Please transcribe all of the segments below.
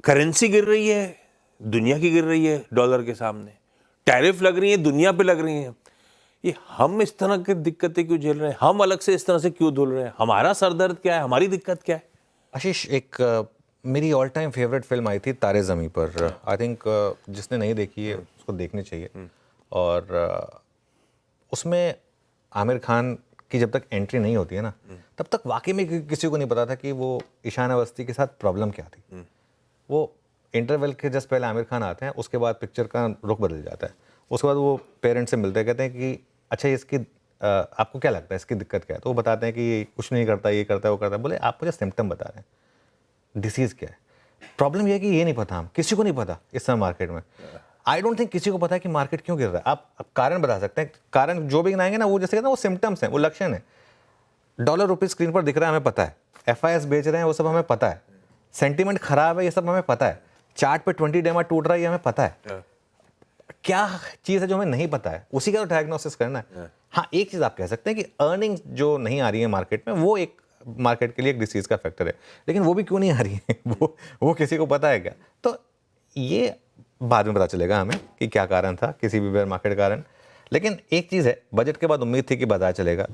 Currency गिर रही है, दुनिया की गिर रही है डॉलर के सामने, टैरिफ लग रही है, दुनिया पे लग रही है। ये हम इस तरह की दिक्कतें क्यों झेल रहे हैं? हम अलग से इस तरह से क्यों धुल रहे हैं? हमारा सरदर्द क्या है? हमारी दिक्कत क्या है? आशीष, एक मेरी ऑल टाइम फेवरेट फिल्म आई थी तारे ज़मीं पर। आई थिंक जिसने नहीं देखी है उसको देखनी चाहिए। और उसमें आमिर खान की जब तक एंट्री नहीं होती है ना, तब तक वाकई में किसी को नहीं पता था कि वो ईशान अवस्थी के साथ प्रॉब्लम क्या थी। वो इंटरवल के जस्ट पहले आमिर खान आते हैं, उसके बाद पिक्चर का रुख बदल जाता है। उसके बाद वो पेरेंट्स से मिलते हैं, कहते हैं कि अच्छा इसकी आपको क्या लगता है, इसकी दिक्कत क्या है? तो वो बताते हैं कि कुछ नहीं करता, ये करता है, वो करता है। बोले आप मुझे सिम्टम बता रहे हैं, डिसीज़ क्या है? प्रॉब्लम ये है कि ये नहीं पता, हम किसी को नहीं पता इस समय मार्केट में। आई डोंट थिंक किसी को पता है कि मार्केट क्यों गिर रहा है। आप कारण बता सकते हैं, कारण जो भी गिनाएंगे ना, वो जैसे कहते हैं वो सिम्टम्स हैं, वो लक्षण है। डॉलर रुपये स्क्रीन पर दिख रहा है, हमें पता है। FIS बेच रहे हैं, वो सब हमें पता है। सेंटीमेंट खराब है, ये सब हमें पता है। चार्ट पे 20 डेमा टूट रहा है, ये हमें पता है। क्या चीज़ है जो हमें नहीं पता है, उसी का तो डायग्नोसिस करना है। हाँ, एक चीज़ आप कह सकते हैं कि अर्निंग्स जो नहीं आ रही है मार्केट में, वो एक मार्केट के लिए एक डिसीज़ का फैक्टर है। लेकिन वो भी क्यों नहीं आ रही है, वो किसी को पता है क्या? तो ये बाद में पता चलेगा हमें कि क्या कारण था किसी भी बेयर मार्केट कारण। लेकिन एक चीज़ है, बजट के बाद उम्मीद थी कि बाजार चलेगा।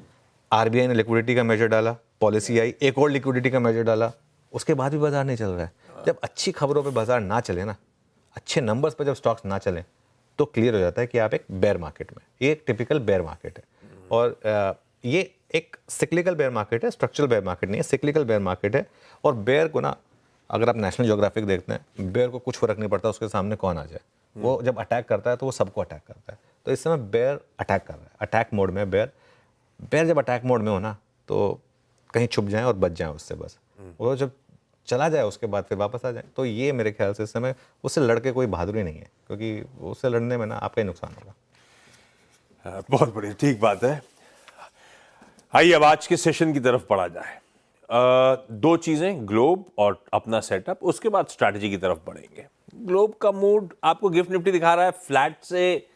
RBI ने लिक्विडिटी का मेजर डाला, पॉलिसी आई, एक और लिक्विडिटी का मेजर डाला, उसके बाद भी बाजार नहीं चल रहा है। जब अच्छी खबरों पे बाजार ना चले ना, अच्छे नंबर्स पे जब स्टॉक्स ना चलें, तो क्लियर हो जाता है कि आप एक बेयर मार्केट में, ये एक टिपिकल बेयर मार्केट है। और ये एक सिक्लिकल बेयर मार्केट है, स्ट्रक्चरल बेयर मार्केट नहीं है, सिक्लिकल बेयर मार्केट है। और बेयर को ना, अगर आप नेशनल ज्योग्राफिक देखते हैं, बेयर को कुछ फर्क नहीं पड़ता उसके सामने कौन आ जाए। वो जब अटैक करता है तो वो सबको अटैक करता है। तो इस समय बेयर अटैक कर रहा है, अटैक मोड में बेयर। बेयर जब अटैक मोड में हो ना, तो कहीं छुप जाएं और बच जाएं उससे बस। वो जब चला जाए उसके बाद फिर वापस आ जाए। तो ये मेरे ख्याल से इस समय उससे लड़के कोई बहादुरी नहीं है, क्योंकि उससे लड़ने में ना आपका ही नुकसान होगा। बहुत बढ़िया, ठीक बात है। आइए अब आज के सेशन की तरफ पढ़ा जाए। दो चीजें, ग्लोब और अपना सेटअप, उसके बाद स्ट्रैटेजी की तरफ बढ़ेंगे। ग्लोब का मूड आपको गिफ्ट निफ्टी दिखा रहा है, फ्लैट से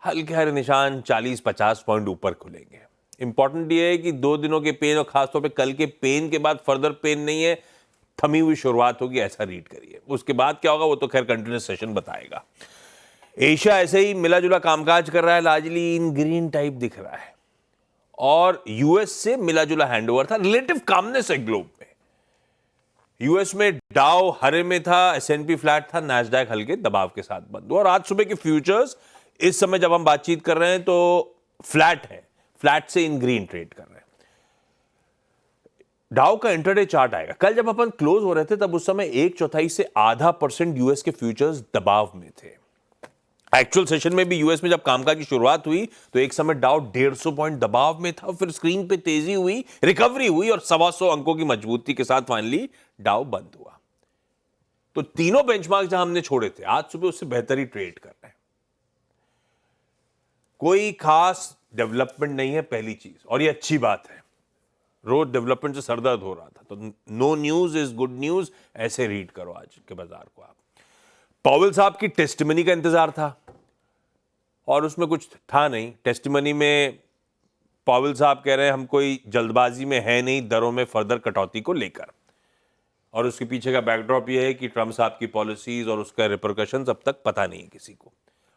हल्के हरे निशान 40-50 पॉइंट ऊपर खुलेंगे। इंपॉर्टेंट ये है कि 2 दिनों के पेन और खासतौर पे कल के पेन के बाद फर्दर पेन नहीं है, थमी हुई शुरुआत होगी, ऐसा रीड करिए। उसके बाद क्या होगा वो तो खैर कंटिन्यूस सेशन बताएगा। एशिया ऐसे ही मिला जुला कामकाज कर रहा है, लार्जली इन ग्रीन टाइप दिख रहा है, और यूएस से मिला जुला हैंडओवर था, रिलेटिव कामनेस है ग्लोब में। यूएस में डाउ हरे में था, S&P फ्लैट था, नैस्डैक हल्के दबाव के साथ बंद हुआ। और आज सुबह के फ्यूचर्स इस समय जब हम बातचीत कर रहे हैं तो फ्लैट है, फ्लैट से इन ग्रीन ट्रेड कर रहे हैं। डाउ का इंटरडे चार्ट आएगा। कल जब अपन क्लोज हो रहे थे तब उस समय 1/4 से आधा % यूएस के फ्यूचर्स दबाव में थे। एक्चुअल सेशन में भी यूएस में जब कामकाज की शुरुआत हुई तो एक समय डाउ 150 पॉइंट दबाव में था, फिर स्क्रीन पे तेजी हुई, रिकवरी हुई और 125 अंकों की मजबूती के साथ फाइनली डाउ बंद हुआ। तो तीनों बेंचमार्क जहां हमने छोड़े थे आज सुबह उससे बेहतर ही ट्रेड कर रहे हैं। कोई खास डेवलपमेंट नहीं है, पहली चीज, और ये अच्छी बात है। रोज डेवलपमेंट से सरदर्द हो रहा था, तो no news is good news, ऐसे रीड करो आज के बाजार को आप। पॉवेल साहब की टेस्टिमनी का इंतजार था और उसमें कुछ था नहीं। टेस्टिमनी में पॉवेल साहब कह रहे हैं हम कोई जल्दबाजी में है नहीं दरों में फर्दर कटौती को लेकर, और उसके पीछे का बैकड्रॉप यह है कि ट्रम्प साहब की पॉलिसीज और उसका रिपरकशंस अब तक पता नहीं है किसी को,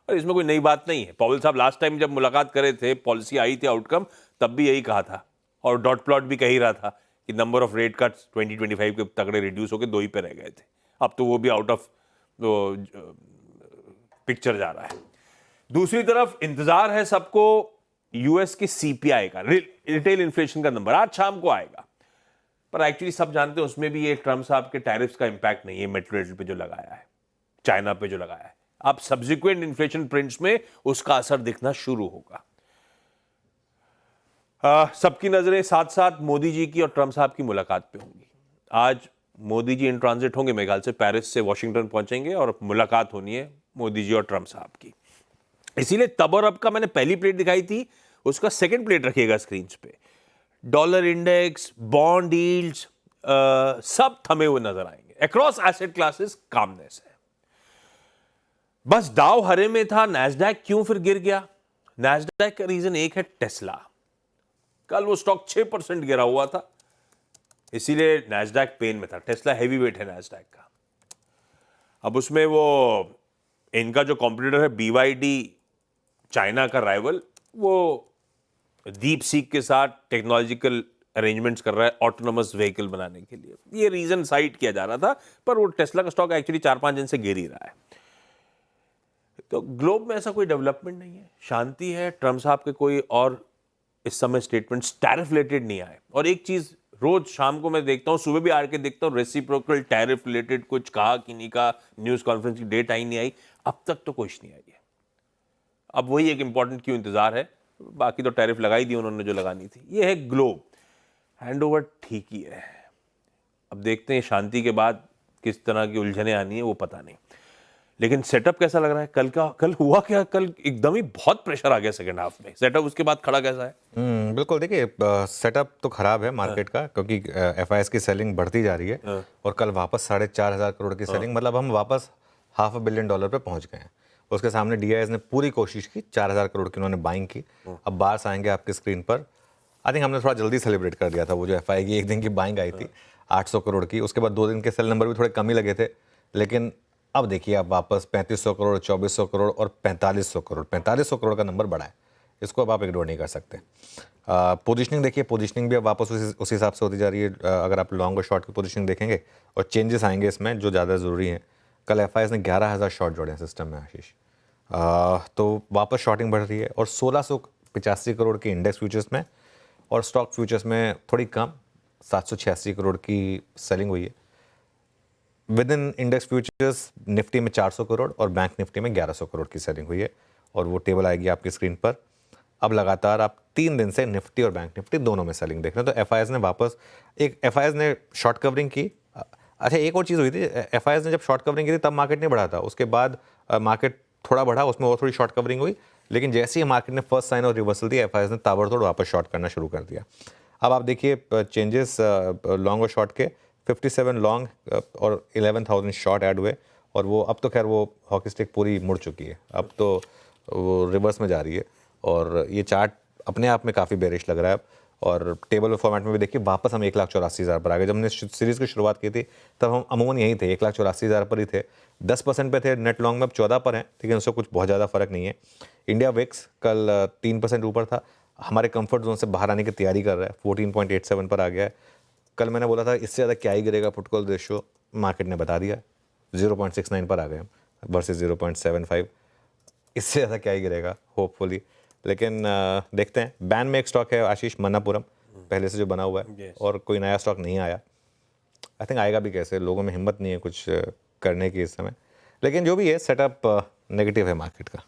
और इसमें कोई नई बात नहीं है। पॉवेल साहब लास्ट टाइम जब मुलाकात करे थे, पॉलिसी आई थी आउटकम, तब भी यही कहा था, और डॉट प्लॉट भी कह ही रहा था कि नंबर ऑफ रेट कट्स 2025 के तगड़े रिड्यूस होकर 2 ही पे रह गए थे। अब तो वो भी आउट ऑफ पिक्चर जा रहा है। दूसरी तरफ इंतजार है सबको यूएस के CPI का, रिटेल इन्फ्लेशन का नंबर, आज शाम को आएगा। पर एक्चुअली सब जानते हैं उसमें भी ये ट्रम्प साहब के टैरिफ्स का इंपैक्ट नहीं है, मेटेरियल पे जो लगाया है, चाइना पे जो लगाया है। अब सब्सिक्वेंट इन्फ्लेशन प्रिंट्स में उसका असर दिखना शुरू होगा। सबकी नजरें साथ साथ मोदी जी की और ट्रम्प साहब की मुलाकात पे होंगी। आज मोदी जी इन ट्रांजिट होंगे, मेरे ख्याल से पेरिस से वॉशिंगटन पहुंचेंगे और मुलाकात होनी है मोदी जी और ट्रम्प साहब की। इसीलिए तब और अब का मैंने पहली प्लेट दिखाई थी, उसका सेकंड प्लेट रखिएगा स्क्रीन पे। डॉलर इंडेक्स, बॉन्ड यील्ड्स सब थमे हुए नजर आएंगे। अक्रॉस एसेट क्लासेस कामनेस है। बस डाउ हरे में था, नैस्डैक क्यों फिर गिर गया? नैस्डैक का रीजन एक है टेस्ला। कल वो स्टॉक 6% गिरा हुआ था, इसीलिए नैस्डैक पेन में था। टेस्ला हैवी वेट है नैस्डैक का। अब उसमें वो इनका जो कॉम्पिटिटर है BYD, चाइना का राइवल, वो डीप सीक के साथ टेक्नोलॉजिकल अरेंजमेंट्स कर रहा है ऑटोनोमस व्हीकल बनाने के लिए। ये रीजन साइट किया जा रहा था, पर वो टेस्ला का स्टॉक एक्चुअली 4-5 दिन से गिर ही रहा है। तो ग्लोब में ऐसा कोई डेवलपमेंट नहीं है, शांति है। ट्रम्प साहब के कोई और इस समय स्टेटमेंट्स टैरिफ रिलेटेड नहीं आए। और एक चीज रोज शाम को मैं देखता हूं, सुबह भी आके देखता हूं, रेसिप्रोकल टैरिफ रिलेटेड कुछ कहा कि नहीं कहा, न्यूज कॉन्फ्रेंस की डेट आई नहीं आई, अब तक तो कुछ नहीं आई है। अब वही एक इंपॉर्टेंट क्यों इंतजार है, बाकी तो टैरिफ लगाई दी उन्होंने जो लगानी थी। ये है ग्लोब, हैंडओवर ठीक ही है। अब देखते हैं शांति के बाद किस तरह की उलझने आनी है, वो पता नहीं। लेकिन सेटअप कैसा लग रहा है? कल हुआ क्या? कल एकदम ही बहुत प्रेशर आ गया सेकंड हाफ में। सेटअप उसके बाद खड़ा कैसा है? बिल्कुल, देखिए सेटअप तो खराब है मार्केट का, क्योंकि FIS की सेलिंग बढ़ती जा रही है और कल वापस 4,500 करोड़ की सेलिंग, मतलब हम वापस $500 बिलियन पे पहुंच गए हैं। उसके सामने DIS ने पूरी कोशिश की, 4,000 करोड़ की उन्होंने बाइंग की। अब बार्स आएंगे आपकी स्क्रीन पर। आई थिंक हमने थोड़ा जल्दी सेलिब्रेट कर दिया था, वो जो FI की एक दिन की बाइंग आई थी 800 करोड़ की, उसके बाद 2 दिन के सेल नंबर भी थोड़े कम ही लगे थे। लेकिन अब देखिए आप वापस 3,500 करोड़, 2,400 करोड़ और 4,500 करोड़, 4,500 करोड़ का नंबर बढ़ा है। इसको अब आप इग्नोर नहीं कर सकते। पोजीशनिंग देखिए, पोजीशनिंग भी अब वापस उसी हिसाब से होती जा रही है। अगर आप लॉन्ग और शॉर्ट की पोजीशनिंग देखेंगे और चेंजेस आएंगे इसमें जो ज़्यादा ज़रूरी हैं। कल FIS ने 11,000 शॉर्ट जोड़े हैं सिस्टम में आशीष, तो वापस शॉर्टिंग बढ़ रही है। और 1,685 करोड़ की इंडेक्स फ्यूचर्स में और स्टॉक फ्यूचर्स में थोड़ी कम 786 करोड़ की सेलिंग हुई है। With in index futures Nifty में 400 करोड़ और बैंक निफ्टी में 1100 करोड़ की सेलिंग हुई है, और वो टेबल आएगी आपकी स्क्रीन पर। अब लगातार आप 3 दिन से निफ्टी और बैंक निफ्टी दोनों में सेलिंग देख रहे हैं। तो FIS ने वापस FIS ने शॉर्ट कवरिंग की। अच्छा, एक और चीज़ हुई थी, FIS ने जब शॉर्ट कवरिंग की थी तब मार्केट नहीं बढ़ा था, उसके बाद मार्केट थोड़ा बढ़ा, उसमें और थोड़ी शॉर्ट कवरिंग हुई। लेकिन जैसे ही मार्केट ने फर्स्ट साइन और रिवर्सल दी, FIS ने ताबड़तोड़ वापस शॉर्ट करना शुरू कर दिया। अब आप देखिए चेंजेस लॉन्ग और शॉर्ट के, 57 लॉन्ग और 11,000 शॉर्ट ऐड हुए, और वो अब तो खैर वो हॉकी स्टिक पूरी मुड़ चुकी है, अब तो वो रिवर्स में जा रही है। और ये चार्ट अपने आप में काफ़ी बेरिश लग रहा है अब। और टेबल फॉर्मेट में भी देखिए वापस हम 1,84,000 पर आ गए। जब हमने सीरीज़ की शुरुआत की थी तब हम अमूमन यहीं थे, 1,84,000 पर ही थे, 10% पे थे नेट लॉन्ग में, अब 14 पर हैं, लेकिन उससे कुछ बहुत ज़्यादा फर्क नहीं है। इंडिया विक्स कल 3% ऊपर था, हमारे कंफर्ट जोन से बाहर आने की तैयारी कर रहा है, 14.87 पर आ गया है। कल मैंने बोला था इससे ज़्यादा क्या ही गिरेगा पुट कॉल रेशियो, मार्केट ने बता दिया 0.69 पर आ गए हम वर्सेस 0.75, इससे ज़्यादा क्या ही गिरेगा होपफुली। लेकिन देखते हैं। बैन में एक स्टॉक है आशीष, मन्नापुरम, पहले से जो बना हुआ है, और कोई नया स्टॉक नहीं आया। आई थिंक आएगा भी कैसे, लोगों में हिम्मत नहीं है कुछ करने की इस समय। लेकिन जो भी है सेटअप नेगेटिव है मार्केट का।